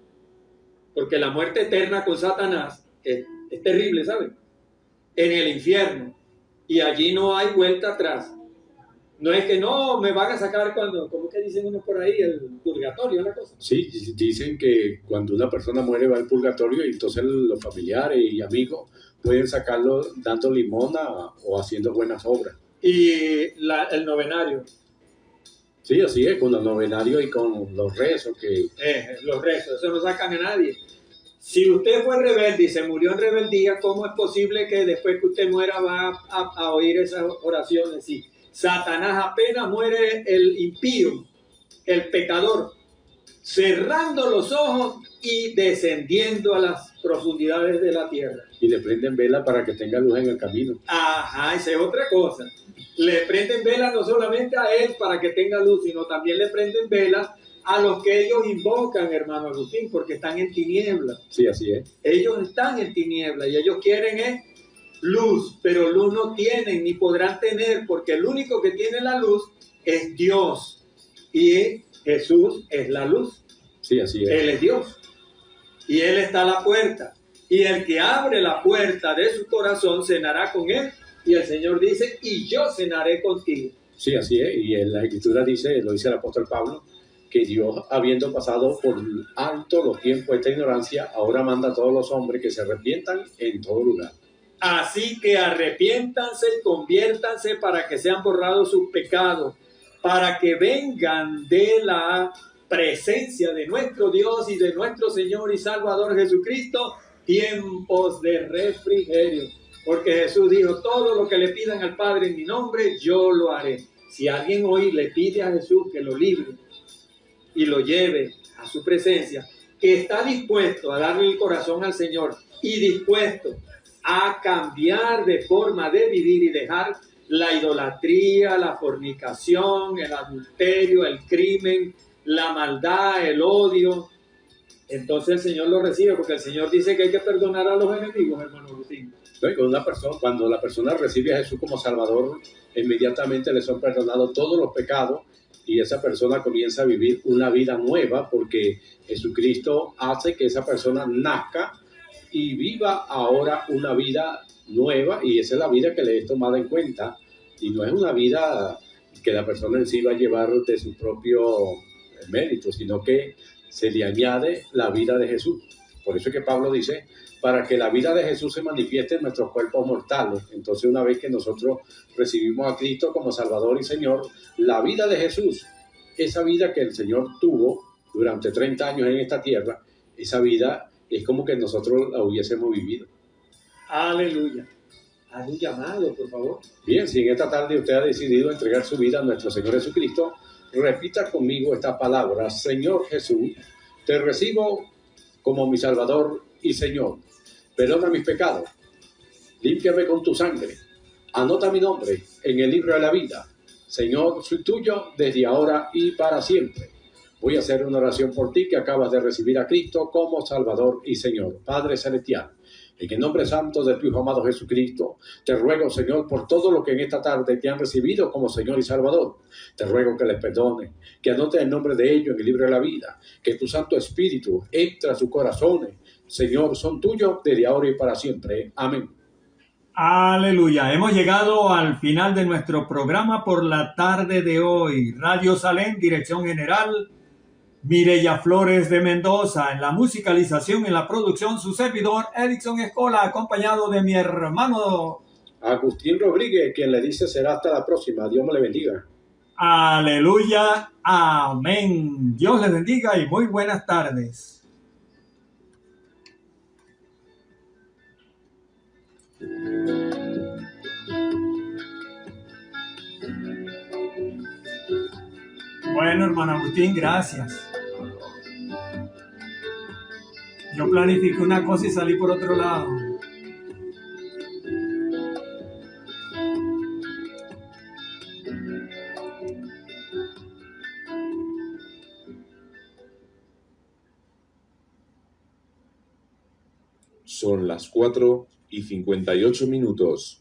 porque la muerte eterna con Satanás es terrible, ¿saben? En el infierno, y allí no hay vuelta atrás. No es que no, me van a sacar cuando, ¿cómo que dicen unos por ahí? El purgatorio, una cosa. Sí, dicen que cuando una persona muere va al purgatorio y entonces los familiares y amigos pueden sacarlo dando limosna o haciendo buenas obras. Y el novenario. Sí, así es, con los novenarios y con los rezos que... Los rezos, eso no sacan a nadie. Si usted fue rebelde y se murió en rebeldía, ¿cómo es posible que después que usted muera va a oír esas oraciones? Sí. Satanás apenas muere el impío, el pecador, cerrando los ojos y descendiendo a las profundidades de la tierra. Y le prenden vela para que tenga luz en el camino. Ajá, esa es otra cosa. Le prenden velas no solamente a él para que tenga luz, sino también le prenden velas a los que ellos invocan, hermano Agustín, porque están en tinieblas. Sí, así es. Ellos están en tinieblas y ellos quieren luz, pero luz no tienen ni podrán tener, porque el único que tiene la luz es Dios. Y Jesús es la luz. Sí, así es. Él es Dios. Y Él está a la puerta. Y el que abre la puerta de su corazón cenará con Él. Y el Señor dice, y yo cenaré contigo. Sí, así es. Y en la Escritura dice, lo dice el apóstol Pablo, que Dios, habiendo pasado por alto los tiempos de esta ignorancia, ahora manda a todos los hombres que se arrepientan en todo lugar. Así que arrepiéntanse y conviértanse para que sean borrados sus pecados, para que vengan de la presencia de nuestro Dios y de nuestro Señor y Salvador Jesucristo tiempos de refrigerio. Porque Jesús dijo, todo lo que le pidan al Padre en mi nombre, yo lo haré. Si alguien hoy le pide a Jesús que lo libre y lo lleve a su presencia, que está dispuesto a darle el corazón al Señor y dispuesto a cambiar de forma de vivir y dejar la idolatría, la fornicación, el adulterio, el crimen, la maldad, el odio, entonces el Señor lo recibe, porque el Señor dice que hay que perdonar a los enemigos, hermano Agustín. Cuando la persona recibe a Jesús como Salvador, inmediatamente le son perdonados todos los pecados y esa persona comienza a vivir una vida nueva, porque Jesucristo hace que esa persona nazca y viva ahora una vida nueva, y esa es la vida que le es tomada en cuenta, y no es una vida que la persona en sí va a llevar de su propio mérito, sino que se le añade la vida de Jesús. Por eso es que Pablo dice, para que la vida de Jesús se manifieste en nuestros cuerpos mortales. Entonces, una vez que nosotros recibimos a Cristo como Salvador y Señor, la vida de Jesús, esa vida que el Señor tuvo durante 30 años en esta tierra, esa vida es como que nosotros la hubiésemos vivido. Aleluya. Haz un llamado, por favor. Bien, si en esta tarde usted ha decidido entregar su vida a nuestro Señor Jesucristo, repita conmigo esta palabra: Señor Jesús, te recibo como mi Salvador y Señor. Perdona mis pecados, límpiame con tu sangre, anota mi nombre en el libro de la vida. Señor, soy tuyo desde ahora y para siempre. Voy a hacer una oración por ti que acabas de recibir a Cristo como Salvador y Señor. Padre Celestial, en el nombre santo de tu Hijo amado Jesucristo, te ruego, Señor, por todo lo que en esta tarde te han recibido como Señor y Salvador. Te ruego que les perdone, que anote el nombre de ellos en el libro de la vida, que tu Santo Espíritu entre a sus corazones. Señor, son tuyos desde ahora y para siempre. Amén. Aleluya. Hemos llegado al final de nuestro programa por la tarde de hoy. Radio Salem, dirección general, Mireya Flores de Mendoza. En la musicalización, en la producción, su servidor Erickson Escola, acompañado de mi hermano Agustín Rodríguez, quien le dice será hasta la próxima. Dios me le bendiga. Aleluya. Amén. Dios les bendiga y muy buenas tardes. Bueno, hermano Agustín, gracias. Yo planifiqué una cosa y salí por otro lado. Son las 4:58.